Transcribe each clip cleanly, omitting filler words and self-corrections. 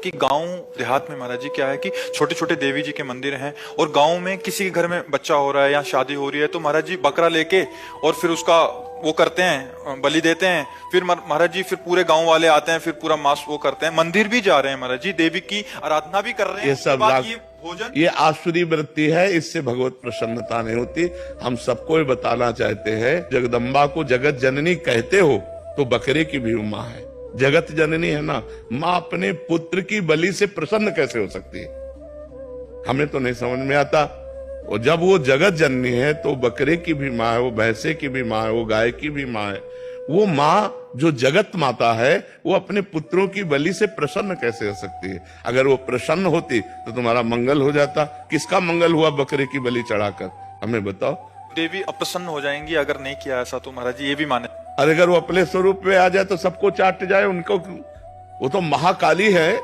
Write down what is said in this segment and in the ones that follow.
कि गांव देहात में महाराज जी क्या है कि छोटे छोटे देवी जी के मंदिर हैं और गांव में किसी के घर में बच्चा हो रहा है या शादी हो रही है तो महाराज जी बकरा लेके और फिर उसका वो करते हैं, बलि देते हैं। फिर महाराज जी फिर पूरे गांव वाले आते हैं, फिर पूरा मांस वो करते हैं, मंदिर भी जा रहे हैं महाराज जी, देवी की आराधना भी कर रहे हैं। ये सब भोजन ये आसुरी वृत्ति है, इससे भगवत प्रसन्नता नहीं होती। हम सबको ये बताना चाहते हैं, जगदम्बा को जगत जननी कहते हो तो बकरे की भी माँ है, जगत जननी है ना। माँ अपने पुत्र की बलि से प्रसन्न कैसे हो सकती है, हमें तो नहीं समझ में आता। और जब वो जगत जननी है तो बकरे की भी माँ है, वो भैंसे की भी माँ है, वो गाय की भी माँ है। वो माँ जो जगत माता है वो अपने पुत्रों की बलि से प्रसन्न कैसे हो सकती है। अगर वो प्रसन्न होती तो तुम्हारा मंगल हो जाता। किसका मंगल हुआ बकरे की बलि चढ़ाकर, हमें बताओ। देवी अप्रसन्न हो जाएंगी अगर नहीं किया ऐसा, तो महाराज जी ये भी माने। और अगर वो अपने स्वरूप में आ जाए तो सबको चाट जाए उनको। वो तो महाकाली है,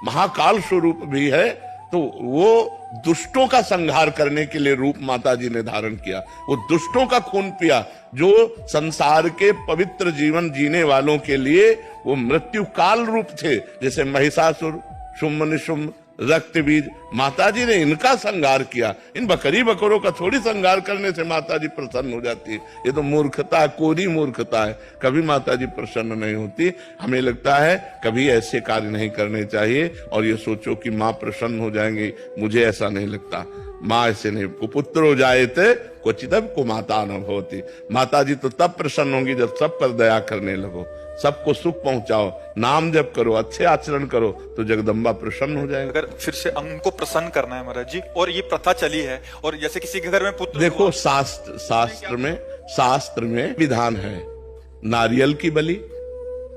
महाकाल स्वरूप भी है, तो वो दुष्टों का संहार करने के लिए रूप माता जी ने धारण किया। वो दुष्टों का खून पिया, जो संसार के पवित्र जीवन जीने वालों के लिए वो मृत्यु काल रूप थे। जैसे महिषासुर, शुम्भ निशुम्भ, रक्त बीज, माता जी ने इनका संहार किया। इन बकरी बकरों का थोड़ी संहार करने से माता जी प्रसन्न हो जाती है। ये तो मूर्खता है, कोरी मूर्खता है। कभी माता जी प्रसन्न नहीं होती। हमें लगता है कभी ऐसे कार्य नहीं करने चाहिए और ये सोचो कि माँ प्रसन्न हो जाएंगी, मुझे ऐसा नहीं लगता। माँ ऐसे नहीं, कुपुत्र हो जाए थे क्वचित को माता न होती। माता जी तो तब प्रसन्न होंगी जब सब पर दया करने लगो, सबको सुख पहुंचाओ, नाम जप करो, अच्छे आचरण करो, तो जगदम्बा प्रसन्न हो जाएगा। अगर फिर से उनको प्रसन्न करना है महाराज जी, और ये प्रथा चली है, और जैसे किसी के घर में पुत्र, देखो शास्त्र में विधान है, नारियल की बलि,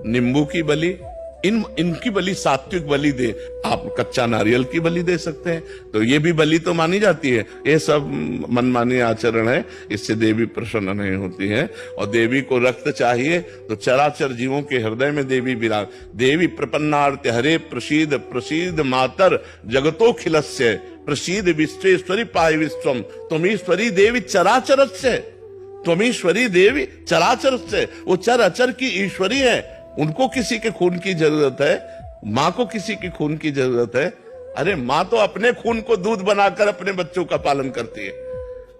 नींबू की बलि, इनकी बलि सात्विक बलि दे। आप कच्चा नारियल की बलि दे सकते हैं, तो ये भी बलि तो मानी जाती है। ये सब मनमानी आचरण है, इससे देवी प्रसन्न नहीं होती है। और देवी को रक्त चाहिए तो चराचर जीवों के हृदय में देवी विराज। देवी प्रपन्नार्थ हरे प्रसीद प्रसीद मातर जगतोखिलस्य प्रसीद विश्वेश्वरी पाय विश्वम तुमीश्वरी देवी चराचरस्य। तुमीश्वरी देवी चराचरस्य, वो चर अचर की ईश्वरी है। उनको किसी के खून की जरूरत है, माँ को किसी की खून की जरूरत है। अरे माँ तो अपने खून को दूध बनाकर अपने बच्चों का पालन करती है।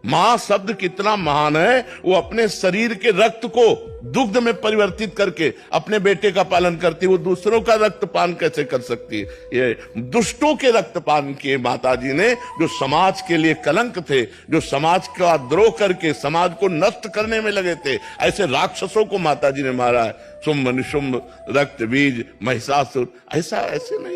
माँ शब्द कितना महान है, वो अपने शरीर के रक्त को दुग्ध में परिवर्तित करके अपने बेटे का पालन करती है। वो दूसरों का रक्तपान कैसे कर सकती है। ये दुष्टों के रक्तपान किए माता जी ने, जो समाज के लिए कलंक थे, जो समाज का द्रोह करके समाज को नष्ट करने में लगे थे। ऐसे राक्षसों को माता जी ने मारा है। शुंभ निशुंभ, रक्त बीज, महिषासुर, ऐसे नहीं है।